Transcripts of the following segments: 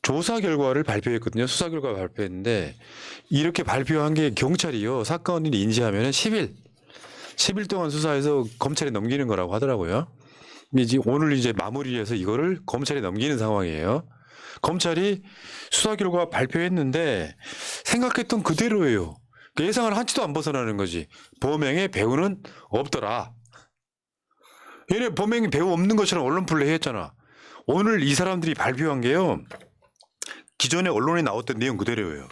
조사 결과를 발표했거든요. 수사 결과 발표했는데 이렇게 발표한 게 경찰이요. 사건을 인지하면 10일 동안 수사해서 검찰에 넘기는 거라고 하더라고요. 이제 오늘 이제 마무리해서 이거를 검찰에 넘기는 상황이에요. 검찰이 수사 결과 발표했는데 생각했던 그대로예요. 예상을 한치도 안 벗어나는 거지. 범행의 배후는 없더라. 얘네 범행이 배후 없는 것처럼 언론 플레이 했잖아. 오늘 이 사람들이 발표한 게요. 기존에 언론에 나왔던 내용 그대로예요.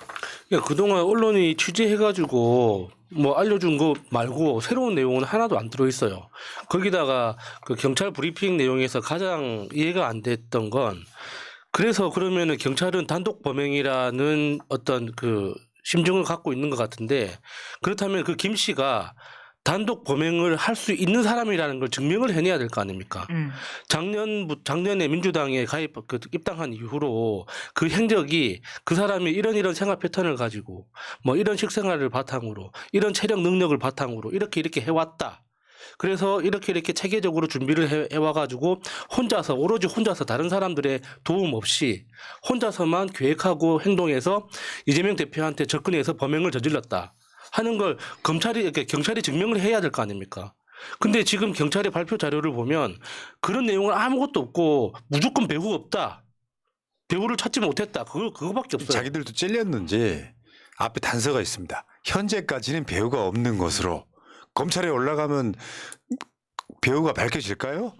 그러니까 그동안 언론이 취재해가지고 뭐 알려준 거 말고 새로운 내용은 하나도 안 들어있어요. 거기다가 그 경찰 브리핑 내용에서 가장 이해가 안 됐던 건 그래서 그러면은 경찰은 단독 범행이라는 어떤 그 심증을 갖고 있는 것 같은데 그렇다면 그 김 씨가 단독 범행을 할 수 있는 사람이라는 걸 증명을 해내야 될 거 아닙니까? 작년에 민주당에 입당한 이후로 그 행적이 그 사람이 이런 생활 패턴을 가지고 뭐 이런 식생활을 바탕으로 이런 체력 능력을 바탕으로 이렇게 해왔다. 그래서 이렇게 체계적으로 준비를 해와가지고 오로지 혼자서 다른 사람들의 도움 없이 혼자서만 계획하고 행동해서 이재명 대표한테 접근해서 범행을 저질렀다. 하는 걸 경찰이 증명을 해야 될 거 아닙니까? 근데 지금 경찰의 발표 자료를 보면 그런 내용은 아무것도 없고 무조건 배후가 없다. 배후를 찾지 못했다. 그거밖에 없어요. 자기들도 찔렸는지 앞에 단서가 있습니다. 현재까지는 배후가 없는 것으로 검찰에 올라가면 배후가 밝혀질까요?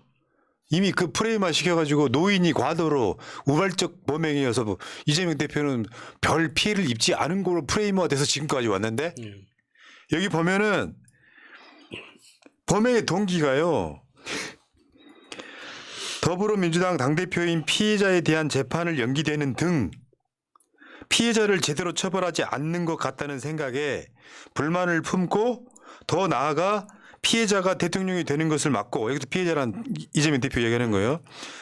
이미 그 프레임화 시켜가지고 노인이 과도로 우발적 범행이어서 뭐 이재명 대표는 별 피해를 입지 않은 걸로 프레임화 돼서 지금까지 왔는데 여기 보면은 범행의 동기가요. 더불어민주당 당대표인 피해자에 대한 재판을 연기되는 등 피해자를 제대로 처벌하지 않는 것 같다는 생각에 불만을 품고 더 나아가 피해자가 대통령이 되는 것을 막고 여기서 피해자란 이재명 대표 얘기하는 거예요.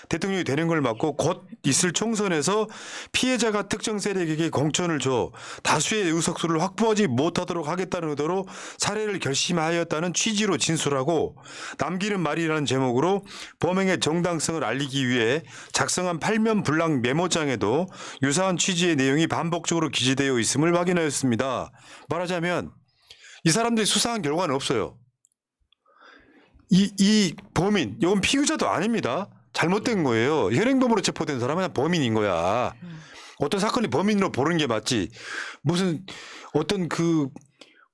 대통령이 되는 걸 막고 곧 있을 총선에서 피해자가 특정 세력에게 공천을 줘 다수의 의석수를 확보하지 못하도록 하겠다는 의도로 살해를 결심하였다는 취지로 진술하고 남기는 말이라는 제목으로 범행의 정당성을 알리기 위해 작성한 8면 분량 메모장에도 유사한 취지의 내용이 반복적으로 기재되어 있음을 확인하였습니다. 말하자면 이 사람들이 수사한 결과는 없어요. 이 범인, 이건 피의자도 아닙니다. 잘못된 거예요. 현행범으로 체포된 사람은 그냥 범인인 거야. 어떤 사건이 범인으로 보는 게 맞지. 무슨 어떤 그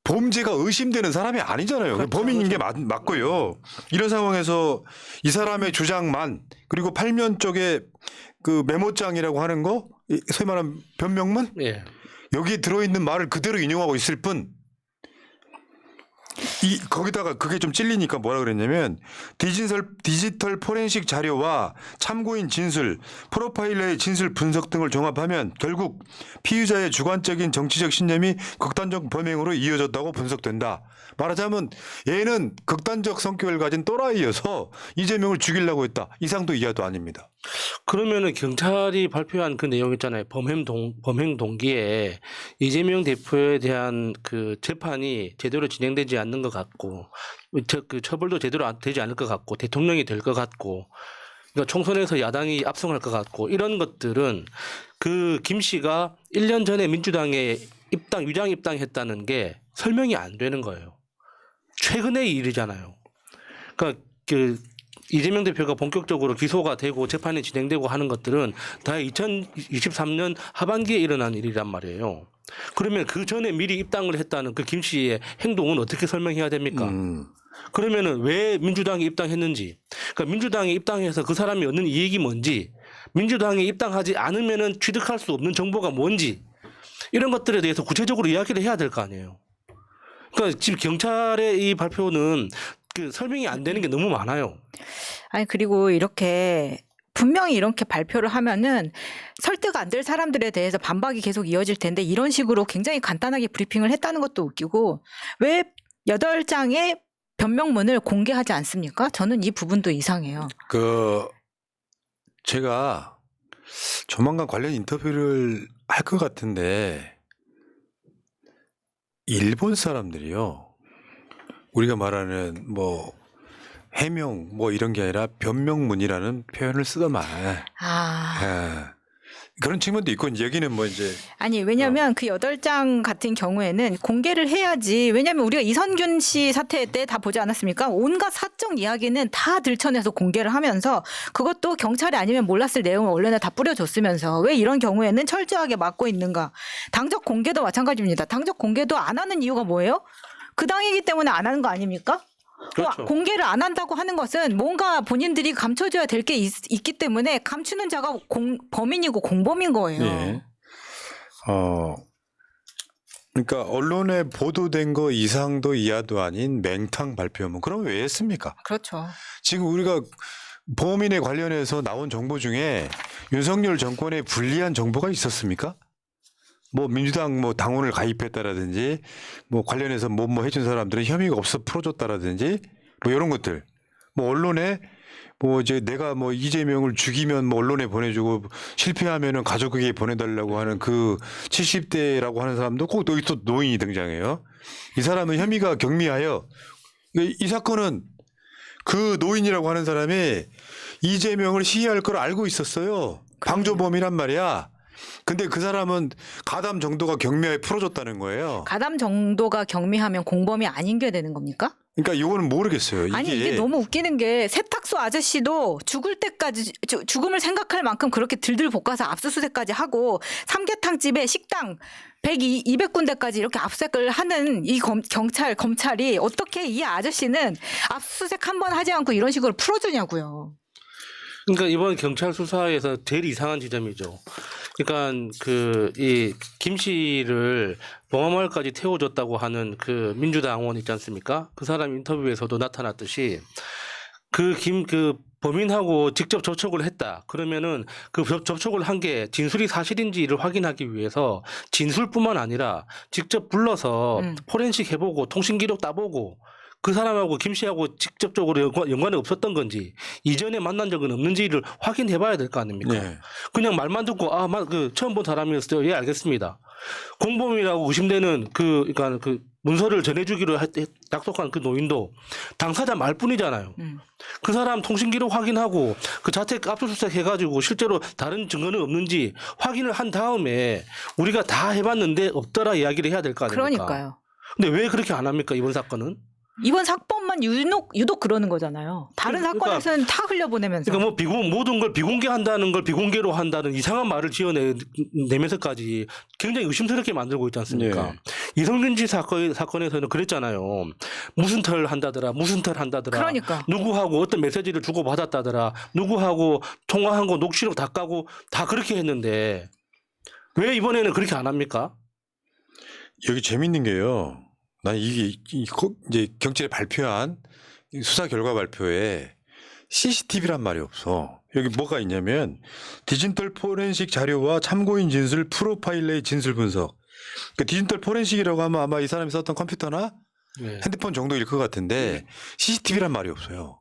범죄가 의심되는 사람이 아니잖아요. 그렇죠. 범인인 게 맞고요. 이런 상황에서 이 사람의 주장만 그리고 8면 쪽에 그 메모장이라고 하는 거, 소위 말하는 변명문? 예. 여기에 들어있는 말을 그대로 인용하고 있을 뿐 거기다가 그게 좀 찔리니까 뭐라 그랬냐면 디지털 포렌식 자료와 참고인 진술, 프로파일러의 진술 분석 등을 종합하면 결국 피의자의 주관적인 정치적 신념이 극단적 범행으로 이어졌다고 분석된다. 말하자면 얘는 극단적 성격을 가진 또라이여서 이재명을 죽이려고 했다. 이상도 이하도 아닙니다. 그러면은 경찰이 발표한 그 내용 있잖아요. 범행 동기에 이재명 대표에 대한 그 재판이 제대로 진행되지 않는 것 같고, 그 처벌도 제대로 되지 않을 것 같고, 대통령이 될 것 같고, 그러니까 총선에서 야당이 압승할 것 같고, 이런 것들은 그 김 씨가 1년 전에 민주당에 위장 입당했다는 게 설명이 안 되는 거예요. 최근의 일이잖아요. 그러니까 그 이재명 대표가 본격적으로 기소가 되고 재판이 진행되고 하는 것들은 다 2023년 하반기에 일어난 일이란 말이에요. 그러면 그 전에 미리 입당을 했다는 그 김 씨의 행동은 어떻게 설명해야 됩니까? 그러면은 왜 민주당에 입당했는지, 그러니까 민주당에 입당해서 그 사람이 얻는 이익이 뭔지, 민주당에 입당하지 않으면은 취득할 수 없는 정보가 뭔지, 이런 것들에 대해서 구체적으로 이야기를 해야 될 거 아니에요. 그러니까 지금 경찰의 이 발표는 그 설명이 안 되는 게 너무 많아요. 아니 그리고 이렇게 분명히 이렇게 발표를 하면은 설득 안 될 사람들에 대해서 반박이 계속 이어질 텐데 이런 식으로 굉장히 간단하게 브리핑을 했다는 것도 웃기고 왜 8장의 변명문을 공개하지 않습니까? 저는 이 부분도 이상해요. 제가 조만간 관련 인터뷰를 할 것 같은데 일본 사람들이요. 우리가 말하는 뭐 해명 뭐 이런 게 아니라 변명문이라는 표현을 쓰더만. 아. 예. 그런 측면도 있고 여기는 뭐 이제 아니 왜냐하면 그 8장 같은 경우에는 공개를 해야지. 왜냐하면 우리가 이선균 씨 사태 때 다 보지 않았습니까? 온갖 사적 이야기는 다 들춰내서 공개를 하면서 그것도 경찰이 아니면 몰랐을 내용을 언론에 다 뿌려줬으면서 왜 이런 경우에는 철저하게 막고 있는가. 당적 공개도 마찬가지입니다. 당적 공개도 안 하는 이유가 뭐예요? 그 당이기 때문에 안 하는 거 아닙니까? 그렇죠. 공개를 안 한다고 하는 것은 뭔가 본인들이 감춰줘야 될 게 있기 때문에 감추는 자가 범인이고 공범인 거예요. 예. 그러니까 언론에 보도된 거 이상도 이하도 아닌 맹탕 발표문. 그럼 왜 했습니까? 그렇죠. 지금 우리가 범인에 관련해서 나온 정보 중에 윤석열 정권에 불리한 정보가 있었습니까? 뭐 민주당 뭐 당원을 가입했다라든지 뭐 관련해서 뭐 해준 사람들은 혐의가 없어 풀어줬다라든지 뭐 이런 것들. 뭐 언론에 뭐 이제 내가 뭐 이재명을 죽이면 뭐 언론에 보내주고 실패하면은 가족에게 보내달라고 하는 그 70대라고 하는 사람도 꼭 여기 또 노인이 등장해요. 이 사람은 혐의가 경미하여 이 사건은 그 노인이라고 하는 사람이 이재명을 시해할 걸 알고 있었어요. 방조범이란 말이야. 근데 그 사람은 가담 정도가 경미하게 풀어줬다는 거예요. 가담 정도가 경미하면 공범이 아닌 게 되는 겁니까? 그러니까 이거는 모르겠어요. 아니 이게 너무 웃기는 게 세탁소 아저씨도 죽을 때까지 죽음을 생각할 만큼 그렇게 들들 볶아서 압수수색까지 하고 삼계탕집에 식당 200군데까지 이렇게 압수수색을 하는 이 검찰이 어떻게 이 아저씨는 압수수색 한 번 하지 않고 이런 식으로 풀어주냐고요. 그러니까 이번 경찰 수사에서 제일 이상한 지점이죠. 그러니까 그 이 김 씨를 봉화마을까지 태워줬다고 하는 그 민주당원 있지 않습니까? 그 사람 인터뷰에서도 나타났듯이 그 범인하고 직접 접촉을 했다. 그러면은 그 접촉을 한 게 진술이 사실인지를 확인하기 위해서 진술뿐만 아니라 직접 불러서 포렌식 해보고 통신 기록 따보고 그 사람하고 김 씨하고 직접적으로 연관이 없었던 건지 이전에 만난 적은 없는지를 확인해 봐야 될 거 아닙니까? 네. 그냥 말만 듣고 처음 본 사람이었어요. 예, 알겠습니다. 공범이라고 의심되는 그러니까 그 문서를 전해주기로 약속한 그 노인도 당사자 말뿐이잖아요. 그 사람 통신 기록 확인하고 그 자택 압수수색 해가지고 실제로 다른 증거는 없는지 확인을 한 다음에 우리가 다 해봤는데 없더라 이야기를 해야 될 거 아닙니까? 그러니까요. 근데 왜 그렇게 안 합니까 이번 사건은? 이번 사건만 유독 그러는 거잖아요. 다른 그러니까 사건에서는 다 흘려보내면서. 그러니까 뭐 모든 걸 비공개한다는 걸 비공개로 한다는 이상한 말을 지어내면서까지 굉장히 의심스럽게 만들고 있지 않습니까? 네. 이성균 씨 사건에서는 그랬잖아요. 무슨 털 한다더라. 그러니까. 누구하고 어떤 메시지를 주고받았다더라. 누구하고 통화한 거 녹취록 다 까고 다 그렇게 했는데 왜 이번에는 그렇게 안 합니까? 여기 재밌는 게요. 난 이게 이제 경찰이 발표한 수사 결과 발표에 CCTV란 말이 없어. 여기 뭐가 있냐면 디지털 포렌식 자료와 참고인 진술 프로파일러의 진술 분석. 그러니까 디지털 포렌식이라고 하면 아마 이 사람이 썼던 컴퓨터나 네. 핸드폰 정도일 것 같은데 CCTV란 말이 없어요.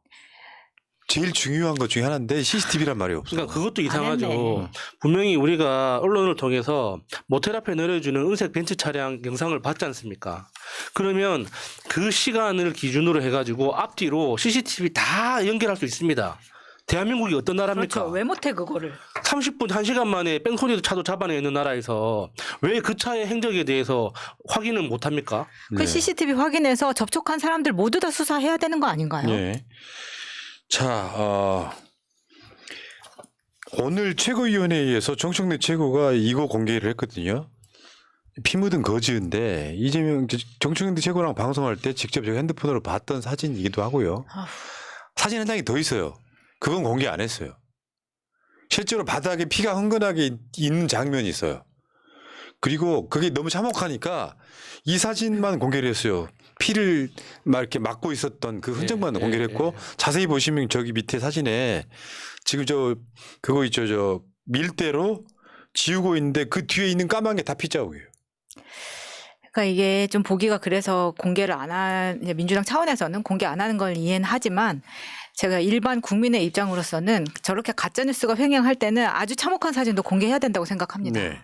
제일 중요한 것 중에 하나인데 CCTV란 말이 없어. 그러니까 그것도 안 이상하죠. 했네. 분명히 우리가 언론을 통해서 모텔 앞에 내려주는 은색 벤츠 차량 영상을 봤지 않습니까? 그러면 그 시간을 기준으로 해가지고 앞뒤로 CCTV 다 연결할 수 있습니다. 대한민국이 어떤 나라입니까? 그렇죠. 왜 못해 그거를. 30분, 1시간 만에 뺑소니 차도 잡아내는 나라에서 왜 그 차의 행적에 대해서 확인을 못합니까? 그 네. CCTV 확인해서 접촉한 사람들 모두 다 수사해야 되는 거 아닌가요? 네. 자, 오늘 최고위원회에서 정청래 최고가 이거 공개를 했거든요. 피 묻은 거지인데 이재명 정청래 최고랑 방송할 때 직접 제가 핸드폰으로 봤던 사진이기도 하고요. 아휴. 사진 한 장이 더 있어요. 그건 공개 안 했어요. 실제로 바닥에 피가 흥건하게 있는 장면이 있어요. 그리고 그게 너무 참혹하니까 이 사진만 공개를 했어요. 피를 막 이렇게 막고 있었던 그 흔적만 공개를 했고 자세히 보시면 저기 밑에 사진에 지금 그거 있죠. 저 밀대로 지우고 있는데 그 뒤에 있는 까만 게 다 피자국이에요. 그러니까 이게 좀 보기가 그래서 공개를 민주당 차원에서는 공개 안 하는 걸 이해는 하지만 제가 일반 국민의 입장으로서는 저렇게 가짜뉴스가 횡행할 때는 아주 참혹한 사진도 공개해야 된다고 생각합니다. 네.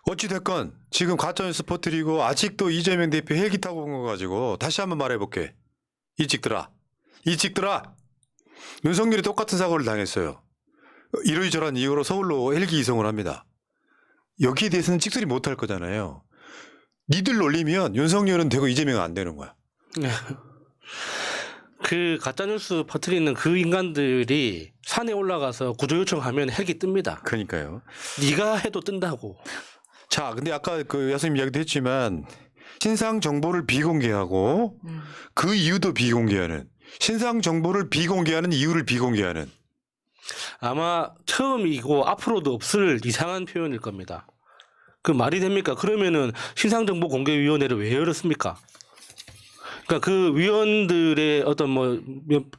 어찌됐건 지금 가짜뉴스 퍼뜨리고 아직도 이재명 대표 헬기 타고 온 거 가지고 다시 한번 말해볼게. 이 찍더라. 윤석열이 똑같은 사고를 당했어요. 이러이러한 이유로 서울로 헬기 이송을 합니다. 여기에 대해서는 찍소리 못할 거잖아요. 니들 놀리면 윤석열은 되고 이재명은 안 되는 거야. 그 가짜뉴스 퍼뜨리는 그 인간들이 산에 올라가서 구조 요청하면 헬기 뜹니다. 그러니까요. 네가 해도 뜬다고. 자, 근데 아까 그 야수님 이야기도 했지만 신상 정보를 비공개하고 그 이유도 비공개하는, 신상 정보를 비공개하는 이유를 비공개하는. 아마 처음이고 앞으로도 없을 이상한 표현일 겁니다. 그 말이 됩니까? 그러면은 신상정보공개위원회를 왜 열었습니까? 그러니까 그 위원들의 어떤 뭐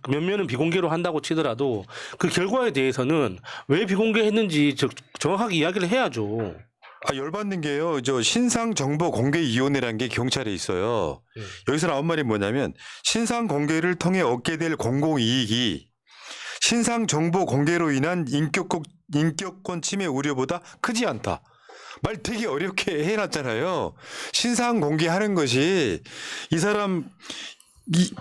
몇몇은 비공개로 한다고 치더라도 그 결과에 대해서는 왜 비공개했는지 정확하게 이야기를 해야죠. 아, 열받는 게요. 저 신상정보공개위원회라는 게 경찰에 있어요. 여기서 나온 말이 뭐냐면 신상 공개를 통해 얻게 될 공공이익이 신상 정보 공개로 인한 인격권 침해 우려보다 크지 않다. 말 되게 어렵게 해놨잖아요. 신상 공개하는 것이 이 사람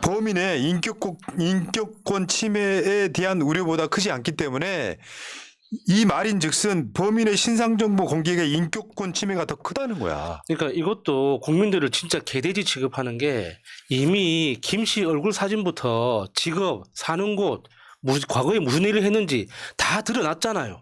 범인의 인격권 침해에 대한 우려보다 크지 않기 때문에 이 말인즉슨 범인의 신상 정보 공개가 인격권 침해가 더 크다는 거야. 그러니까 이것도 국민들을 진짜 개돼지 취급하는 게 이미 김 씨 얼굴 사진부터 직업, 사는 곳, 과거에 무슨 일을 했는지 다 드러났잖아요.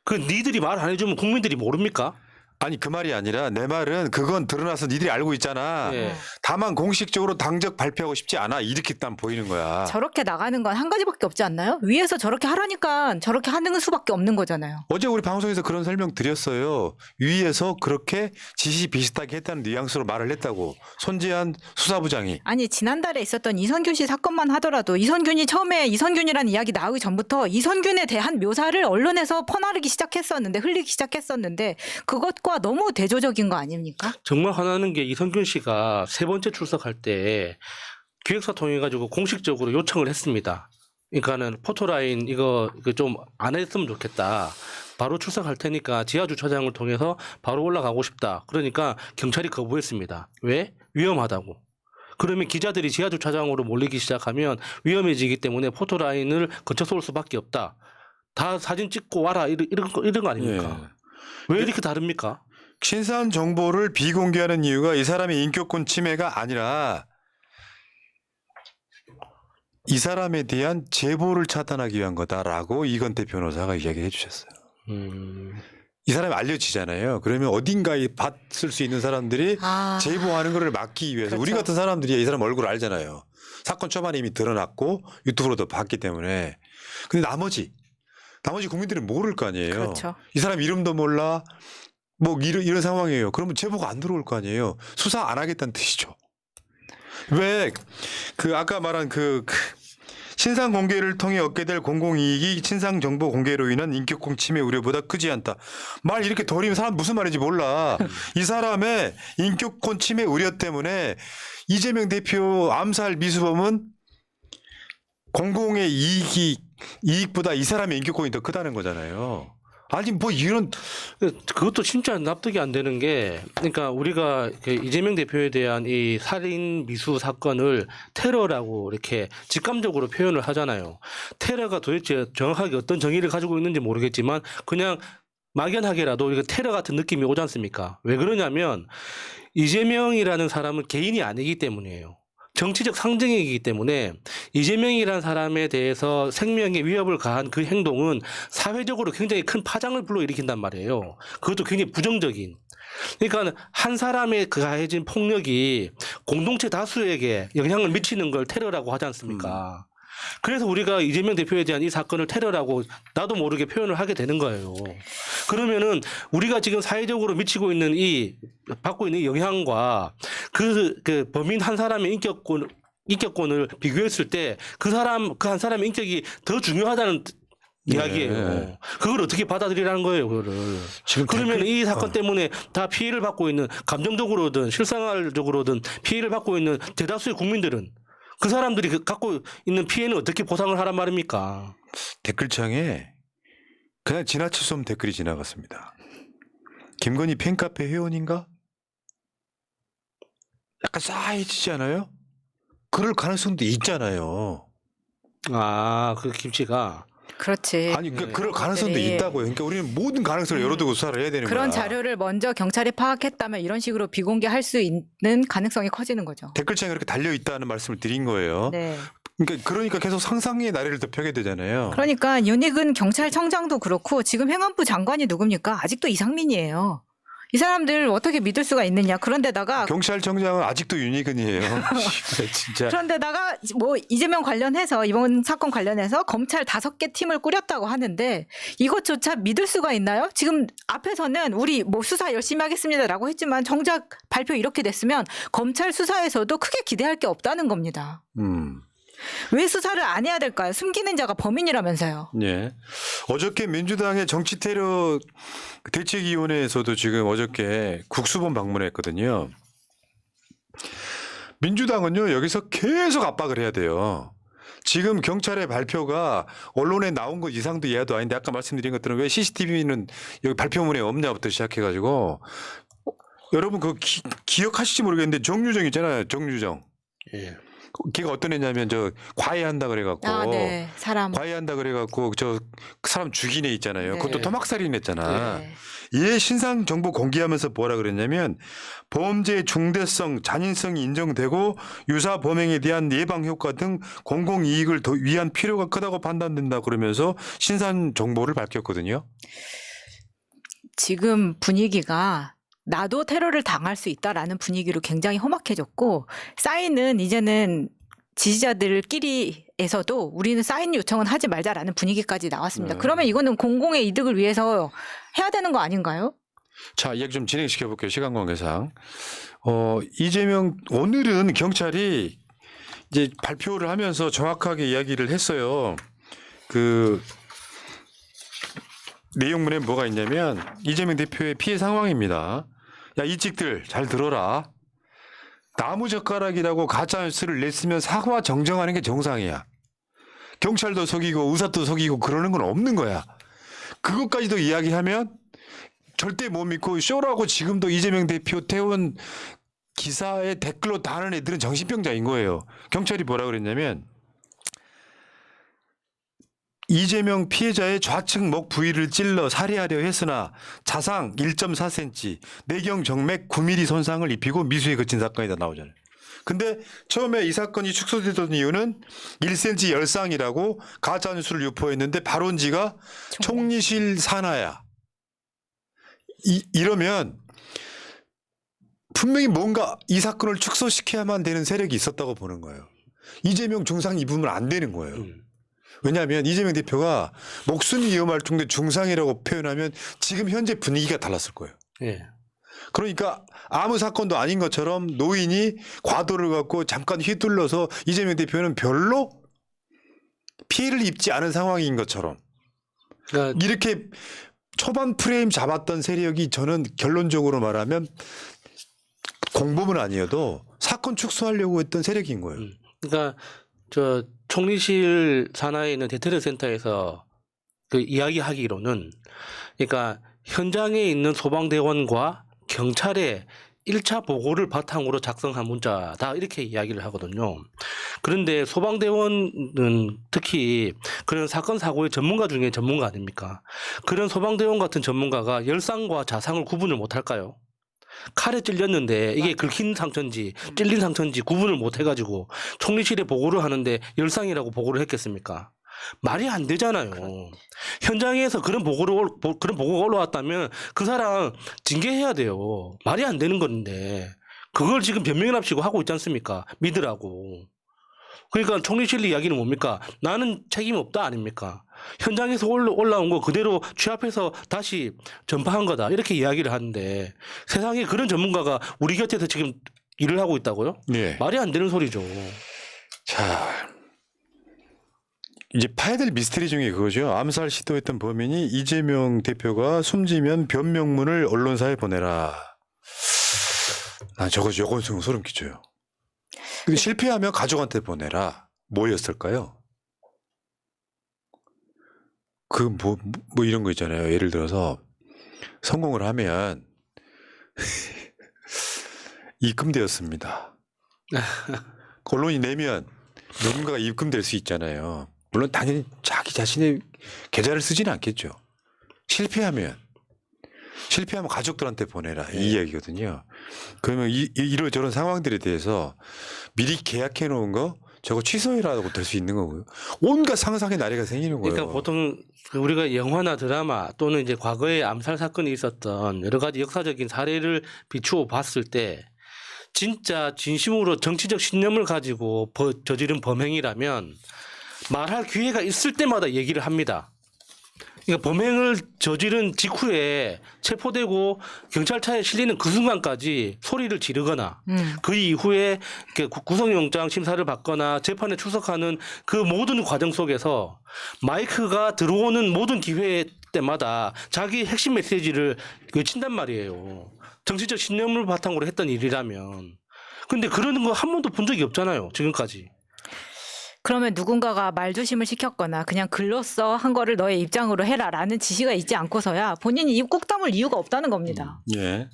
그 니들이 말 안 해주면 국민들이 모릅니까? 아니 그 말이 아니라 내 말은 그건 드러나서 니들이 알고 있잖아. 예. 다만 공식적으로 당적 발표하고 싶지 않아. 이렇게 딱 보이는 거야. 저렇게 나가는 건 한 가지밖에 없지 않나요? 위에서 저렇게 하라니까 저렇게 하는 수밖에 없는 거잖아요. 어제 우리 방송에서 그런 설명 드렸어요. 위에서 그렇게 지시 비슷하게 했다는 뉘앙스로 말을 했다고. 손재한 수사부장이. 아니 지난달에 있었던 이선균 씨 사건만 하더라도 이선균이 처음에 이선균이라는 이야기 나오기 전부터 이선균에 대한 묘사를 언론에서 퍼나르기 시작했었는데 흘리기 시작했었는데 그것과 너무 대조적인 거 아닙니까? 정말 화나는 게 이선균 씨가 세 번째 출석할 때 기획사 통해 가지고 공식적으로 요청을 했습니다. 그러니까는 포토라인 이거 좀 안 했으면 좋겠다. 바로 출석할 테니까 지하 주차장을 통해서 바로 올라가고 싶다. 그러니까 경찰이 거부했습니다. 왜? 위험하다고. 그러면 기자들이 지하 주차장으로 몰리기 시작하면 위험해지기 때문에 포토라인을 거쳐서 올 수밖에 없다. 다 사진 찍고 와라 이런 거 아닙니까? 왜 이렇게 다릅니까? 신상 정보를 비공개하는 이유가 이 사람의 인격권 침해가 아니라 이 사람에 대한 제보를 차단하기 위한 거다라고 이건태 변호사가 이야기해 주셨어요. 이 사람이 알려지잖아요. 그러면 어딘가에 봤을 수 있는 사람들이 제보하는 거를 막기 위해서 그렇죠. 우리 같은 사람들이 이 사람 얼굴을 알잖아요. 사건 초반에 이미 드러났고 유튜브로도 봤기 때문에. 근데 나머지 국민들은 모를 거 아니에요. 그렇죠. 이 사람 이름도 몰라. 뭐 이런 상황이에요. 그러면 제보가 안 들어올 거 아니에요. 수사 안 하겠다는 뜻이죠. 왜 그 아까 말한 그 신상 공개를 통해 얻게 될 공공이익이 신상 정보 공개로 인한 인격권 침해 우려보다 크지 않다. 말 이렇게 돌리면 사람 무슨 말인지 몰라. 이 사람의 인격권 침해 우려 때문에 이재명 대표 암살 미수범은 공공의 이익보다 이 사람의 인격권이 더 크다는 거잖아요. 아니 뭐 이런 그것도 진짜 납득이 안 되는 게, 그러니까 우리가 이재명 대표에 대한 이 살인 미수 사건을 테러라고 이렇게 직감적으로 표현을 하잖아요. 테러가 도대체 정확하게 어떤 정의를 가지고 있는지 모르겠지만 그냥 막연하게라도 이거 테러 같은 느낌이 오지 않습니까? 왜 그러냐면 이재명이라는 사람은 개인이 아니기 때문이에요. 정치적 상징이기 때문에 이재명이라는 사람에 대해서 생명에 위협을 가한 그 행동은 사회적으로 굉장히 큰 파장을 불러일으킨단 말이에요. 그것도 굉장히 부정적인. 그러니까 한 사람의 가해진 폭력이 공동체 다수에게 영향을 미치는 걸 테러라고 하지 않습니까? 그래서 우리가 이재명 대표에 대한 이 사건을 테러라고 나도 모르게 표현을 하게 되는 거예요. 그러면은 우리가 지금 사회적으로 미치고 있는 받고 있는 영향과 그 범인 한 사람의 인격권을 비교했을 때 그 한 사람의 인격이 더 중요하다는 이야기예요. 그걸 어떻게 받아들이라는 거예요, 그거를. 그러면 이 사건 때문에 다 피해를 받고 있는, 감정적으로든 실생활적으로든 피해를 받고 있는 대다수의 국민들은 그 사람들이 갖고 있는 피해는 어떻게 보상을 하란 말입니까? 댓글창에 그냥 지나칠 수 없는 댓글이 지나갔습니다. 김건희 팬카페 회원인가? 약간 싸해지지 않아요? 그럴 가능성도 있잖아요. 아, 그 김치가. 그렇지. 아니 그럴 가능성도 네. 있다고요. 그러니까 우리는 모든 가능성을 열어두고 수사를 해야 되는 그런 거야. 자료를 먼저 경찰이 파악했다면 이런 식으로 비공개할 수 있는 가능성이 커지는 거죠. 댓글창에 그렇게 달려 있다는 말씀을 드린 거예요. 네. 그러니까 계속 상상의 나래를 더 펴게 되잖아요. 그러니까 윤익은 경찰청장도 그렇고 지금 행안부 장관이 누굽니까? 아직도 이상민이에요. 이 사람들 어떻게 믿을 수가 있느냐. 그런데다가 경찰청장은 아직도 윤희근이에요. 진짜. 그런데다가 뭐 이재명 관련해서 이번 사건 관련해서 검찰 5개 팀을 꾸렸다고 하는데 이것조차 믿을 수가 있나요? 지금 앞에서는 우리 뭐 수사 열심히 하겠습니다라고 했지만 정작 발표 이렇게 됐으면 검찰 수사에서도 크게 기대할 게 없다는 겁니다. 왜 수사를 안 해야 될까요? 숨기는 자가 범인이라면서요. 예. 어저께 민주당의 정치테러 대책위원회에서도 지금 어저께 국수본 방문했거든요. 민주당은요 여기서 계속 압박을 해야 돼요. 지금 경찰의 발표가 언론에 나온 것 이상도 이하도 아닌데 아까 말씀드린 것들은 왜 CCTV는 여기 발표문에 없냐부터 시작해가지고 여러분 그거 기억하실지 모르겠는데 정유정 있잖아요. 정유정. 예. 걔가 어떤 애냐면 저 과외한다 그래갖고 아, 네. 사람. 과외한다 그래갖고 저 사람 죽인 애 있잖아요. 네. 그것도 토막살인 했잖아. 네. 얘 신상 정보 공개하면서 뭐라 그랬냐면 범죄의 중대성, 잔인성이 인정되고 유사 범행에 대한 예방 효과 등 공공 이익을 더 위한 필요가 크다고 판단된다 그러면서 신상 정보를 밝혔거든요. 지금 분위기가 나도 테러를 당할 수 있다라는 분위기로 굉장히 험악해졌고 사인은 이제는 지지자들끼리에서도 우리는 사인 요청은 하지 말자라는 분위기까지 나왔습니다. 네. 그러면 이거는 공공의 이득을 위해서 해야 되는 거 아닌가요? 자, 이야기 좀 진행시켜 볼게요. 시간 관계상. 이재명 오늘은 경찰이 이제 발표를 하면서 정확하게 이야기를 했어요. 그 내용문에 뭐가 있냐면 이재명 대표의 피해 상황입니다. 야, 이찍들 잘 들어라. 나무젓가락이라고 가짜뉴스를 냈으면 사과 정정하는 게 정상이야. 경찰도 속이고 의사도 속이고 그러는 건 없는 거야. 그것까지도 이야기하면 절대 못 믿고 쇼라고 지금도 이재명 대표 태운 기사에 댓글로 다는 애들은 정신병자인 거예요. 경찰이 뭐라 그랬냐면 이재명 피해자의 좌측 목 부위를 찔러 살해하려 했으나 자상 1.4cm, 내경 정맥 9mm 손상을 입히고 미수에 그친 사건이다 나오잖아요. 근데 처음에 이 사건이 축소되던 이유는 1cm 열상이라고 가짜뉴스를 유포했는데 발원지가 총리실 산하야. 이러면 분명히 뭔가 이 사건을 축소시켜야만 되는 세력이 있었다고 보는 거예요. 이재명 중상 입으면 안 되는 거예요. 왜냐하면 이재명 대표가 목숨이 위험할 정도의 중상이라고 표현하면 지금 현재 분위기가 달랐을 거예요. 예. 그러니까 아무 사건도 아닌 것처럼 노인이 과도를 갖고 잠깐 휘둘러서 이재명 대표는 별로 피해를 입지 않은 상황인 것처럼 그러니까 이렇게 초반 프레임 잡았던 세력이 저는 결론적으로 말하면 공범은 아니어도 사건 축소하려고 했던 세력인 거예요. 그러니까 저 총리실 산하에 있는 대테러 센터에서 그 이야기하기로는 그러니까 현장에 있는 소방대원과 경찰의 1차 보고를 바탕으로 작성한 문자다 이렇게 이야기를 하거든요. 그런데 소방대원은 특히 그런 사건 사고의 전문가 중에 전문가 아닙니까? 그런 소방대원 같은 전문가가 열상과 자상을 구분을 못할까요? 칼에 찔렸는데 이게 긁힌 상처인지 찔린 상처인지 구분을 못 해가지고 총리실에 보고를 하는데 열상이라고 보고를 했겠습니까? 말이 안 되잖아요. 현장에서 그런 보고가 올라왔다면 그 사람 징계해야 돼요. 말이 안 되는 건데 그걸 지금 변명이랍시고 하고 있지 않습니까? 믿으라고. 그러니까 총리실 이야기는 뭡니까? 나는 책임 없다 아닙니까? 현장에서 올라온 거 그대로 취합해서 다시 전파한 거다 이렇게 이야기를 하는데 세상에 그런 전문가가 우리 곁에서 지금 일을 하고 있다고요? 네. 말이 안 되는 소리죠. 자, 이제 파야 될 미스터리 중에 그거죠. 암살 시도했던 범인이 이재명 대표가 숨지면 변명문을 언론사에 보내라. 난 요건 소름 끼쳐요. 근데 실패하면 가족한테 보내라. 뭐였을까요? 뭐 이런 거 있잖아요. 예를 들어서 성공을 하면 입금되었습니다. 언론이 내면 누군가가 입금될 수 있잖아요. 물론 당연히 자기 자신의 계좌를 쓰지는 않겠죠. 실패하면 가족들한테 보내라 이 이야기거든요. 그러면 이러저런 상황들에 대해서 미리 계약해 놓은 거 저거 취소해라고 될 수 있는 거고요. 온갖 상상의 나래가 생기는 거예요. 그러니까 보통 우리가 영화나 드라마 또는 이제 과거에 암살 사건이 있었던 여러 가지 역사적인 사례를 비추어 봤을 때 진짜 진심으로 정치적 신념을 가지고 저지른 범행이라면 말할 기회가 있을 때마다 얘기를 합니다. 그러니까 범행을 저지른 직후에 체포되고 경찰차에 실리는 그 순간까지 소리를 지르거나 그 이후에 구속영장 심사를 받거나 재판에 출석하는 그 모든 과정 속에서 마이크가 들어오는 모든 기회 때마다 자기 핵심 메시지를 외친단 말이에요. 정치적 신념을 바탕으로 했던 일이라면. 근데 그러는 거 한 번도 본 적이 없잖아요. 지금까지. 그러면 누군가가 말조심을 시켰거나 그냥 글로써 한 거를 너의 입장으로 해라라는 지시가 있지 않고서야 본인이 입 꼭 다물 이유가 없다는 겁니다. 예.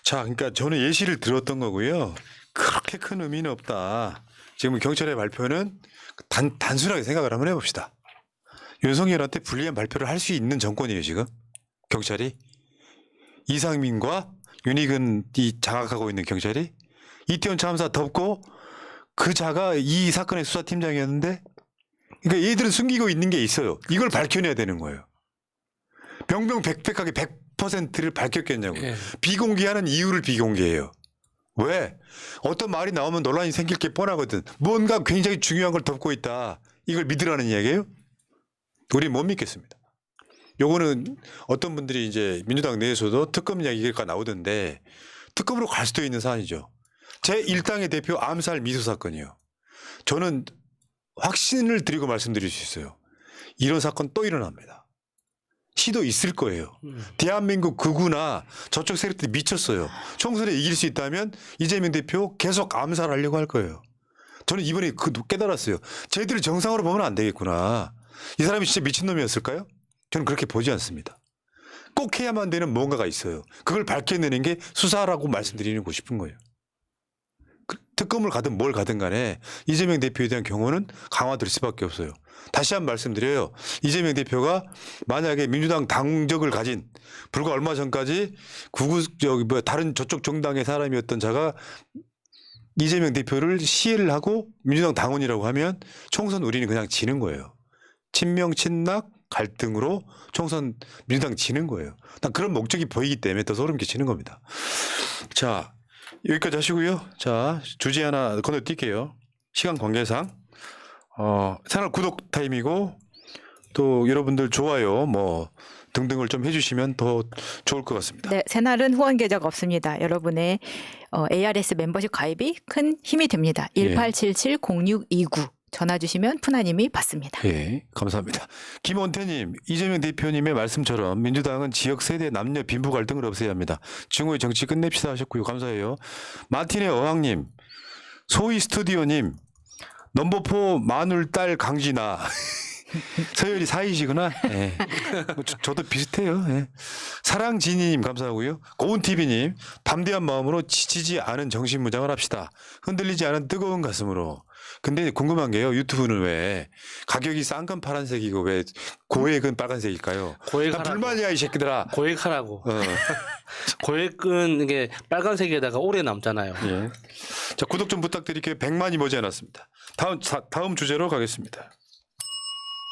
자, 그러니까 저는 예시를 들었던 거고요. 그렇게 큰 의미는 없다. 지금 경찰의 발표는 단순하게 생각을 한번 해봅시다. 윤석열한테 불리한 발표를 할 수 있는 정권이에요, 지금. 경찰이. 이상민과 윤희근이 장악하고 있는 경찰이. 이태원 참사 덮고 그 자가 이 사건의 수사팀장이었는데 그러니까 얘들은 숨기고 있는 게 있어요. 이걸 밝혀내야 되는 거예요. 병병백백하게 100%를 밝혔겠냐고요. 예. 비공개하는 이유를 비공개해요. 왜? 어떤 말이 나오면 논란이 생길 게 뻔하거든. 뭔가 굉장히 중요한 걸 덮고 있다. 이걸 믿으라는 이야기예요? 우리 못 믿겠습니다. 요거는 어떤 분들이 이제 민주당 내에서도 특검 이야기가 나오던데 특검으로 갈 수도 있는 사안이죠. 제1당의 대표 암살 미수 사건이요. 저는 확신을 드리고 말씀드릴 수 있어요. 이런 사건 또 일어납니다. 시도 있을 거예요. 대한민국 극우나 저쪽 세력들이 미쳤어요. 총선에 이길 수 있다면 이재명 대표 계속 암살하려고 할 거예요. 저는 이번에 깨달았어요. 쟤들을 정상으로 보면 안 되겠구나. 이 사람이 진짜 미친놈이었을까요? 저는 그렇게 보지 않습니다. 꼭 해야만 되는 뭔가가 있어요. 그걸 밝혀내는 게 수사라고 말씀드리고 싶은 거예요. 특검을 가든 뭘 가든 간에 이재명 대표에 대한 경우는 강화될 수밖에 없어요. 다시 한번 말씀드려요. 이재명 대표가 만약에 민주당 당적을 가진 불과 얼마 전까지 다른 저쪽 정당의 사람이었던 자가 이재명 대표를 시해를 하고 민주당 당원이라고 하면 총선 우리는 그냥 지는 거예요. 친명 친낙 갈등으로 총선 민주당 지는 거예요. 난 그런 목적이 보이기 때문에 더 소름 끼치는 겁니다. 자, 여기까지 하시고요. 자, 주제 하나 건너뛸게요. 시간 관계상 채널 구독 타임이고 또 여러분들 좋아요 뭐 등등을 좀 해주시면 더 좋을 것 같습니다. 네, 새날은 후원 계좌가 없습니다. 여러분의 ARS 멤버십 가입이 큰 힘이 됩니다. 1877-0629 전화 주시면 푸나님이 받습니다. 예, 감사합니다. 김원태님, 이재명 대표님의 말씀처럼 민주당은 지역 세대 남녀 빈부 갈등을 없애야 합니다. 증오의 정치 끝냅시다 하셨고요. 감사해요. 마틴의 어항님, 소희 스튜디오님, 넘버포 마눌 딸 강진아. 서열이 사이시구나. 예. 저도 비슷해요. 예. 사랑진이님 감사하고요. 고운TV님, 담대한 마음으로 지치지 않은 정신무장을 합시다. 흔들리지 않은 뜨거운 가슴으로. 근데 궁금한 게요. 유튜브는 왜 가격이 싼 건 파란색이고 왜 고액은 빨간색일까요? 나 고액하라고. 불만이야 이 새끼들아. 고액하라고. 어. 고액은 이게 빨간색에다가 오래 남잖아요. 예. 자, 구독 좀 부탁드릴게요. 100만이 머지않았습니다. 다음 주제로 가겠습니다.